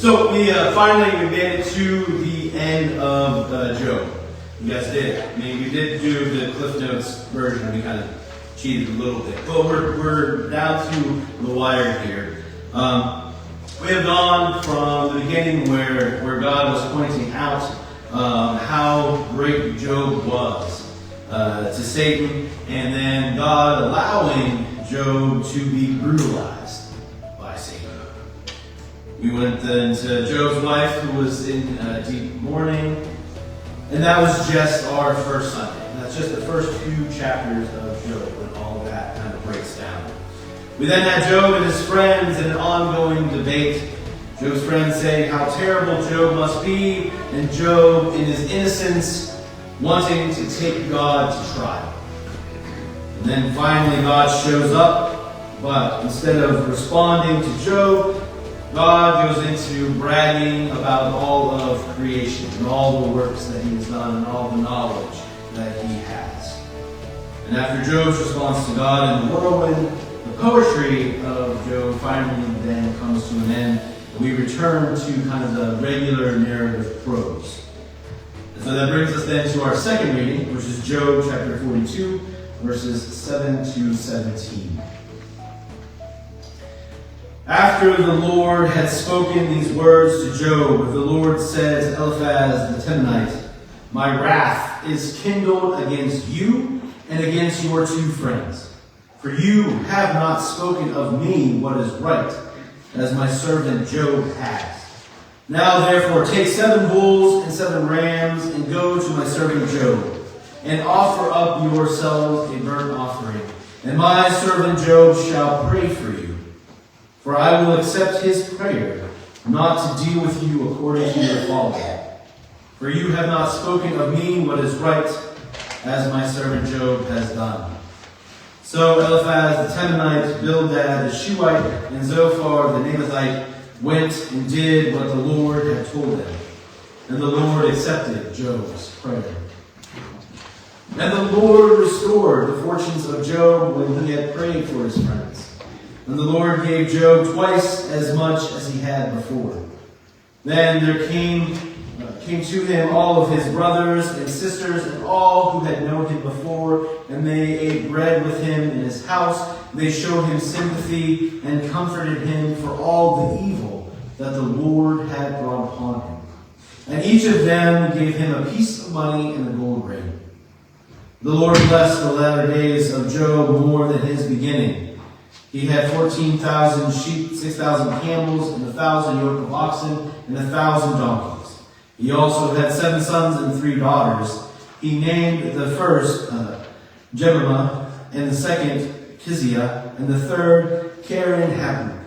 So we finally made it to the end of Job. You guys did. I mean, we did do the Cliff Notes version. We kind of cheated a little bit, but we're down to the wire here. We have gone from the beginning where God was pointing out how great Job was to Satan, and then God allowing Job to be brutalized by Satan. We went then to Job's wife, who was in deep mourning, and that was just our first Sunday. That's just the first few chapters of Job when all that kind of breaks down. We then had Job and his friends in an ongoing debate. Job's friends saying how terrible Job must be, and Job, in his innocence, wanting to take God to trial. And then finally God shows up, but instead of responding to Job, God goes into bragging about all of creation and all the works that he has done and all the knowledge that he has. And after Job's response to God in the whirlwind, the poetry of Job finally then comes to an end. We return to kind of the regular narrative prose. And so that brings us then to our second reading, which is Job chapter 42, verses 7 to 17. After the Lord had spoken these words to Job, the Lord said to Eliphaz the Temanite, "My wrath is kindled against you and against your two friends, for you have not spoken of me what is right, as my servant Job has. Now therefore take 7 bulls and 7 rams, and go to my servant Job, and offer up yourselves a burnt offering, and my servant Job shall pray for you. For I will accept his prayer, not to deal with you according to your folly. For you have not spoken of me what is right, as my servant Job has done." So Eliphaz the Temanite, Bildad the Shuhite, and Zophar the Naamathite went and did what the Lord had told them. And the Lord accepted Job's prayer. And the Lord restored the fortunes of Job when he had prayed for his friends. And the Lord gave Job twice as much as he had before. Then there came to him all of his brothers and sisters and all who had known him before, and they ate bread with him in his house. They showed him sympathy and comforted him for all the evil that the Lord had brought upon him. And each of them gave him a piece of money and a gold ring. The Lord blessed the latter days of Job more than his beginning. He had 14,000 sheep, 6,000 camels, and 1,000 yoke of oxen, and 1,000 donkeys. He also had 7 sons and 3 daughters. He named the first Jemimah, and the second Keziah, and the third Karen-Happuch.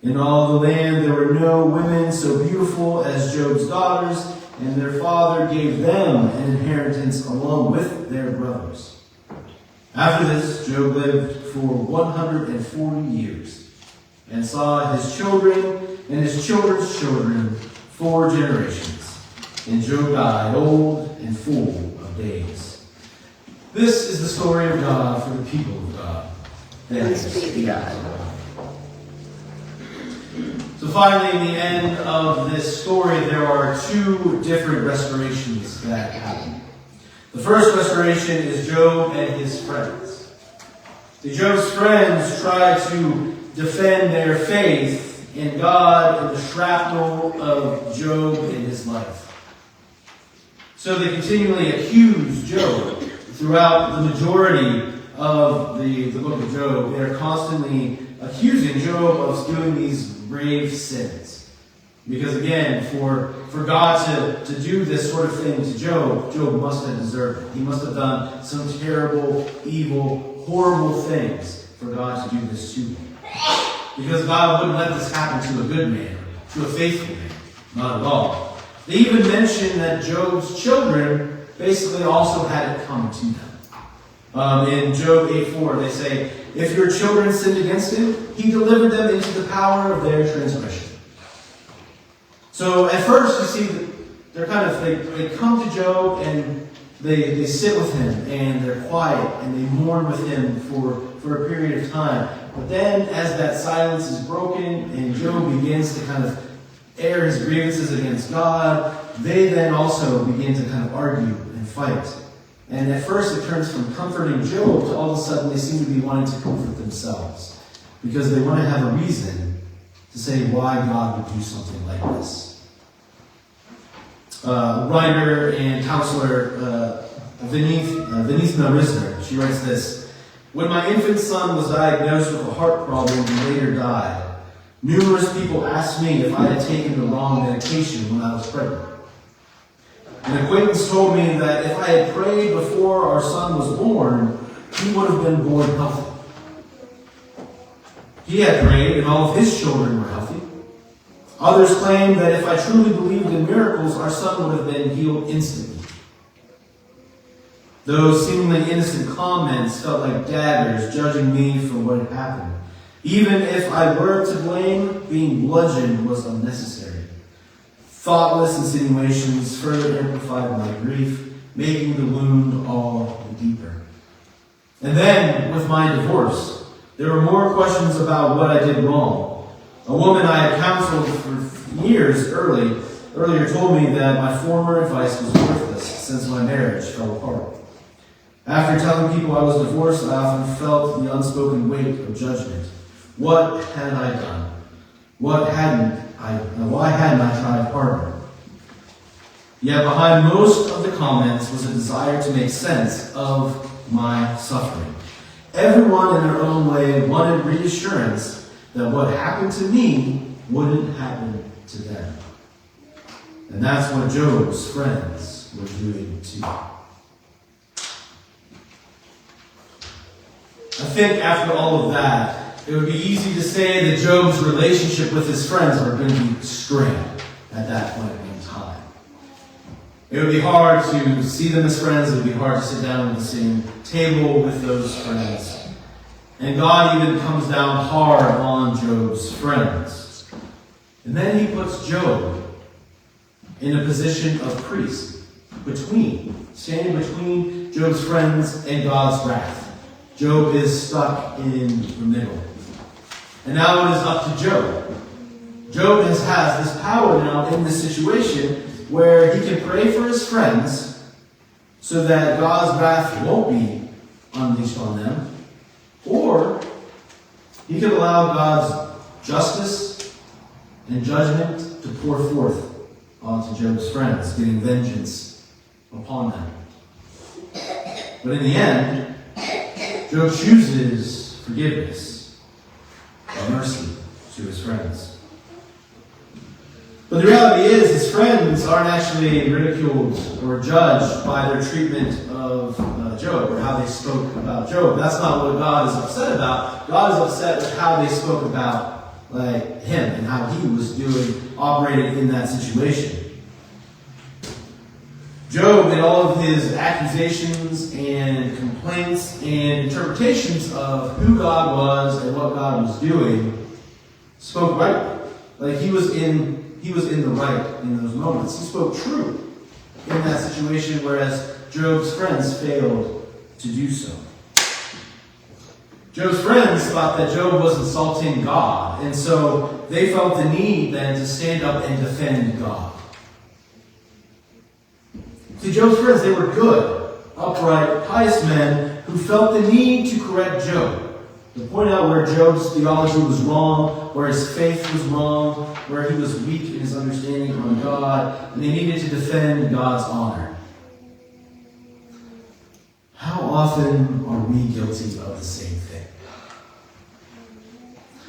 In all the land there were no women so beautiful as Job's daughters, and their father gave them an inheritance along with their brothers. After this, Job lived for 140 years, and saw his children and his children's children 4 generations. And Job died old and full of days. This is the story of God for the people of God. Thanks be to God. So finally, in the end of this story, there are 2 different restorations that happen. The first restoration is Job and his friends. Job's friends try to defend their faith in God and the shrapnel of Job in his life. So they continually accuse Job throughout the majority of the book of Job. They're constantly accusing Job of doing these grave sins. Because again, for God to do this sort of thing to Job, Job must have deserved it. He must have done some terrible, evil, horrible things for God to do this to him. Because God wouldn't let this happen to a good man, to a faithful man. Not at all. They even mention that Job's children basically also had it come to them. In Job 8:4, they say, "If your children sinned against him, he delivered them into the power of their transgression." So at first, you see that they come to Job and they sit with him and they're quiet and they mourn with him for a period of time. But then as that silence is broken and Job begins to kind of air his grievances against God, they then also begin to kind of argue and fight. And at first it turns from comforting Job to all of a sudden they seem to be wanting to comfort themselves, because they want to have a reason to say why God would do something like this. Writer and counselor Vinithna Risner, she writes this: "When my infant son was diagnosed with a heart problem and later died, numerous people asked me if I had taken the wrong medication when I was pregnant. An acquaintance told me that if I had prayed before our son was born, he would have been born healthy. He had prayed and all of his children were healthy. Others claimed that if I truly believed in miracles, our son would have been healed instantly. Those seemingly innocent comments felt like daggers judging me for what had happened. Even if I were to blame, being bludgeoned was unnecessary. Thoughtless insinuations further amplified my grief, making the wound all the deeper. And then, with my divorce, there were more questions about what I did wrong. A woman I had counseled for years earlier told me that my former advice was worthless since my marriage fell apart. After telling people I was divorced, I often felt the unspoken weight of judgment. What had I done? Why hadn't I tried harder? Yet behind most of the comments was a desire to make sense of my suffering. Everyone in their own way wanted reassurance that what happened to me wouldn't happen to them. And that's what Job's friends were doing too. I think after all of that, it would be easy to say that Job's relationship with his friends were going to be strained at that point in time. It would be hard to see them as friends. It would be hard to sit down at the same table with those friends. And God even comes down hard on Job's friends. And then he puts Job in a position of priest, standing between Job's friends and God's wrath. Job is stuck in the middle. And now it is up to Job. Job has this power now in this situation where he can pray for his friends so that God's wrath won't be unleashed on them, or he can allow God's justice and judgment to pour forth onto Job's friends, getting vengeance upon them. But in the end, Job chooses forgiveness and mercy to his friends. But the reality is, his friends aren't actually ridiculed or judged by their treatment of Job or how they spoke about Job. That's not what God is upset about. God is upset with how they spoke about him and how he was operating in that situation. Job, in all of his accusations and complaints and interpretations of who God was and what God was doing, spoke right. He was in the right in those moments. He spoke true in that situation, whereas Job's friends failed to do so. Job's friends thought that Job was insulting God, and so they felt the need then to stand up and defend God. See, Job's friends, they were good, upright, pious men who felt the need to correct Job, to point out where Job's theology was wrong, where his faith was wrong, where he was weak in his understanding on God, and they needed to defend God's honor. How often are we guilty of the same thing?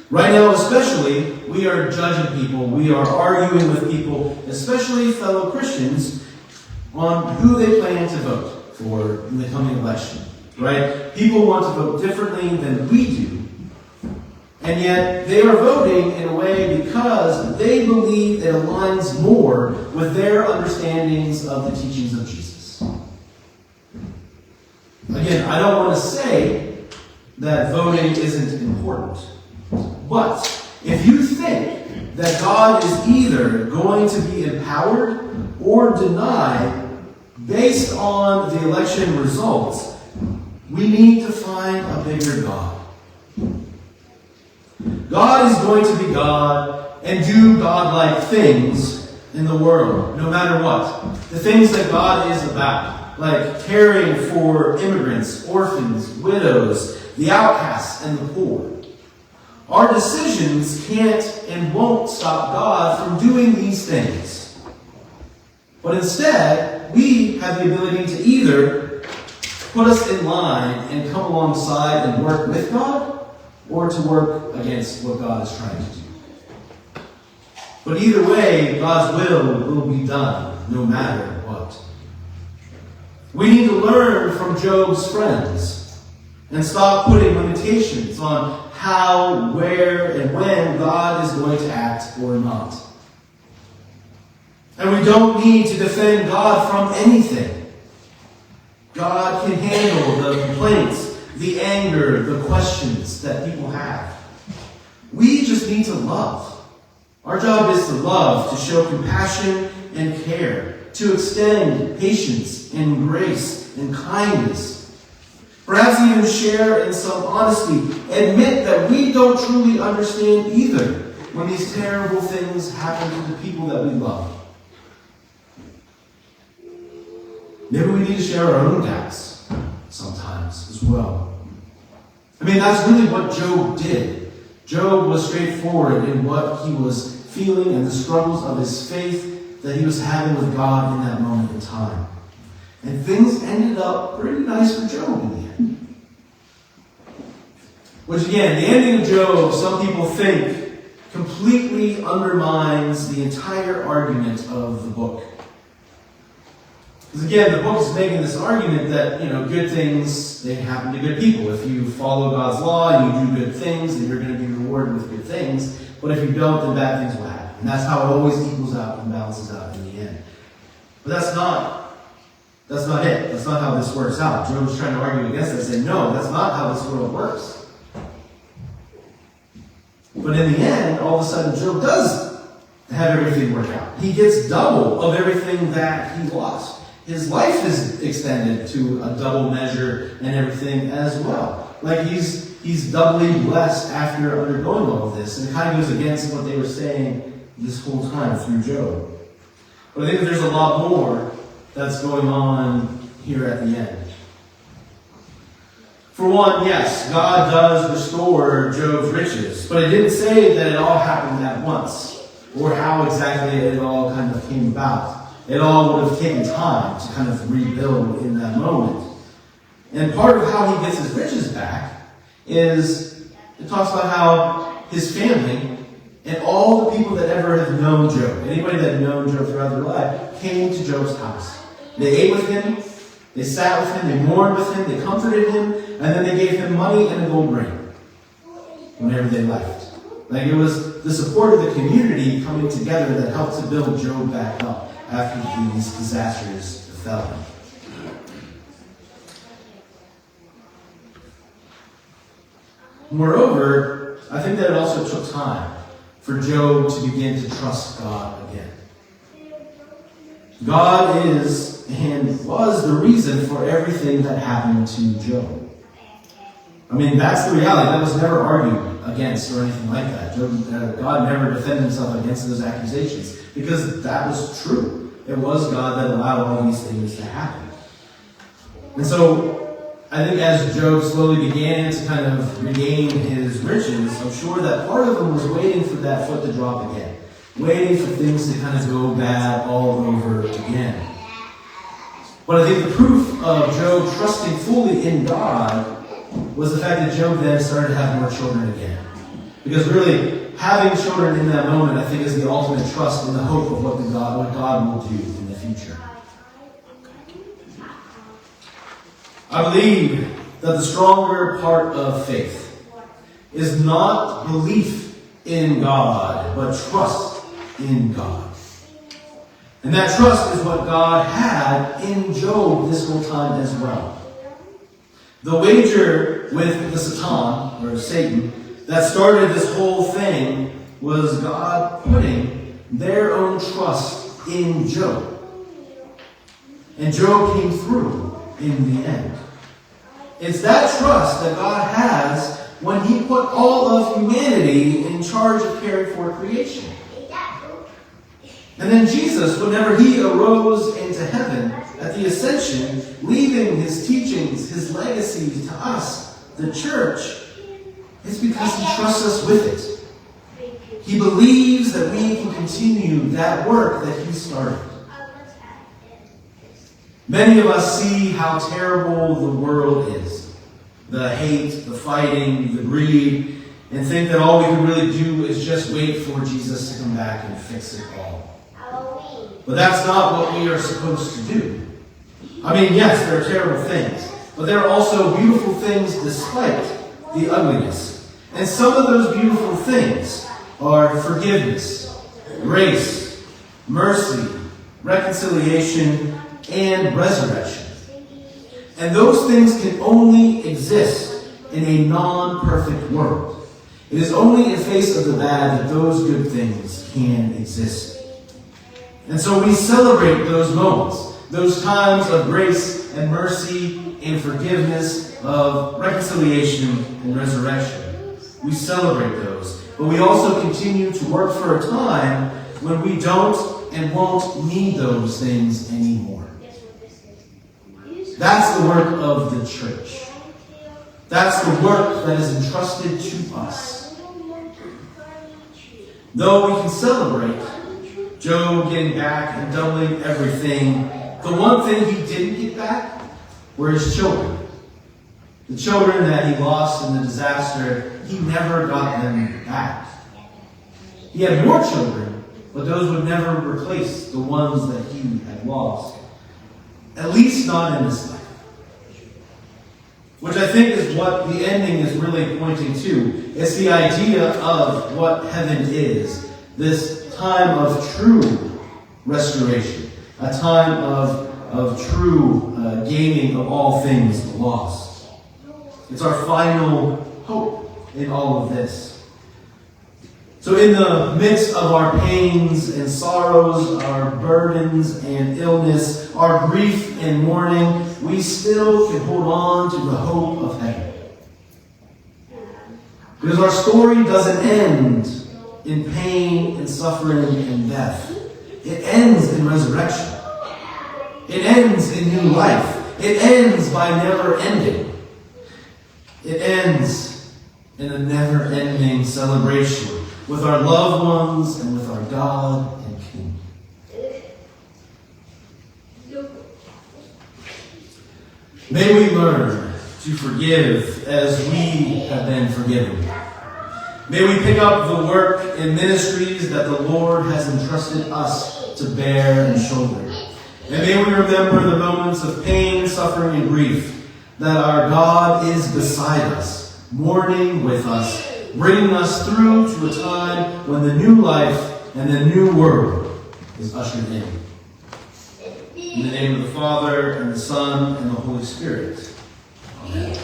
Right now, especially, we are judging people, we are arguing with people, especially fellow Christians, on who they plan to vote for in the coming election, right? People want to vote differently than we do, and yet they are voting in a way because they believe it aligns more with their understandings of the teachings of Jesus. Again, I don't want to say that voting isn't important, but if you think that God is either going to be empowered or denied based on the election results, we need to find a bigger God. God is going to be God, and do godlike things in the world, no matter what. The things that God is about, like caring for immigrants, orphans, widows, the outcasts, and the poor. Our decisions can't and won't stop God from doing these things. But instead, we have the ability to either put us in line and come alongside and work with God, or to work against what God is trying to do. But either way, God's will be done, no matter what. We need to learn from Job's friends and stop putting limitations on how, where, and when God is going to act or not. And we don't need to defend God from anything. God can handle the complaints, the anger, the questions that people have. We just need to love. Our job is to love, to show compassion and care, to extend patience and grace and kindness. Perhaps even share in some honesty, admit that we don't truly understand either when these terrible things happen to the people that we love. Maybe we need to share our own doubts sometimes as well. I mean, that's really what Job did. Job was straightforward in what he was feeling and the struggles of his faith that he was having with God in that moment in time. And things ended up pretty nice for Job in the end. Which again, the ending of Job, some people think, completely undermines the entire argument of the book. Because again, the book is making this argument that, good things, they happen to good people. If you follow God's law and you do good things, then you're going to be rewarded with good things. But if you don't, then bad things will happen. And that's how it always equals out and balances out in the end. But that's not it. That's not how this works out. Job's trying to argue against it, saying, no, that's not how this world works. But in the end, all of a sudden, Job does have everything work out. He gets double of everything that he lost. His life is extended to a double measure and everything as well. Like he's doubly blessed after undergoing all of this. And it kind of goes against what they were saying this whole time through Job. But I think that there's a lot more that's going on here at the end. For one, yes, God does restore Job's riches. But it didn't say that it all happened at once, or how exactly it all kind of came about. It all would have taken time to kind of rebuild in that moment. And part of how he gets his riches back is, it talks about how his family and all the people that ever have known Job, anybody that had known Job throughout their life, came to Job's house. They ate with him, they sat with him, they mourned with him, they comforted him, and then they gave him money and a gold ring whenever they left. Like it was the support of the community coming together that helped to build Job back up after these disasters befell him. Moreover, I think that it also took time for Job to begin to trust God again. God is and was the reason for everything that happened to Job. I mean, that's the reality. That was never argued against or anything like that. God never defended himself against those accusations because that was true. It was God that allowed all these things to happen. And so, I think as Job slowly began to kind of regain his riches, I'm sure that part of him was waiting for that foot to drop again. Waiting for things to kind of go bad all over again. But I think the proof of Job trusting fully in God was the fact that Job then started to have more children again. Because really, having children in that moment, I think, is the ultimate trust and the hope of what God will do in the future. I believe that the stronger part of faith is not belief in God, but trust in God. And that trust is what God had in Job this whole time as well. The wager with the Satan, or Satan, that started this whole thing was God putting their own trust in Job. And Job came through in the end. It's that trust that God has when he put all of humanity in charge of caring for creation. And then Jesus, whenever he arose into heaven at the ascension, leaving his teachings, his legacy to us, the church, it's because he trusts us with it. He believes that we can continue that work that he started. Many of us see how terrible the world is. The hate, the fighting, the greed, and think that all we can really do is just wait for Jesus to come back and fix it all. But that's not what we are supposed to do. I mean, yes, there are terrible things, but there are also beautiful things despite the ugliness. And some of those beautiful things are forgiveness, grace, mercy, reconciliation, and resurrection. And those things can only exist in a non-perfect world. It is only in face of the bad that those good things can exist. And so we celebrate those moments, those times of grace and mercy and forgiveness, of reconciliation and resurrection. We celebrate those. But we also continue to work for a time when we don't and won't need those things anymore. That's the work of the church. That's the work that is entrusted to us. Though we can celebrate Job getting back and doubling everything, the one thing he didn't get back were his children. The children that he lost in the disaster, he never got them back. He had more children, but those would never replace the ones that he had lost. At least not in this life. Which I think is what the ending is really pointing to. It's the idea of what heaven is. This time of true restoration. A time of true gaining of all things lost. It's our final hope in all of this. So in the midst of our pains and sorrows, our burdens and illness, our grief and mourning, we still can hold on to the hope of heaven. Because our story doesn't end in pain and suffering and death. It ends in resurrection. It ends in new life. It ends by never ending. It ends in a never-ending celebration with our loved ones and with our God and King. May we learn to forgive as we have been forgiven. May we pick up the work and ministries that the Lord has entrusted us to bear and shoulder. And may we remember the moments of pain, suffering, and grief, that our God is beside us, mourning with us, bringing us through to a time when the new life and the new world is ushered in. In the name of the Father, and the Son, and the Holy Spirit. Amen.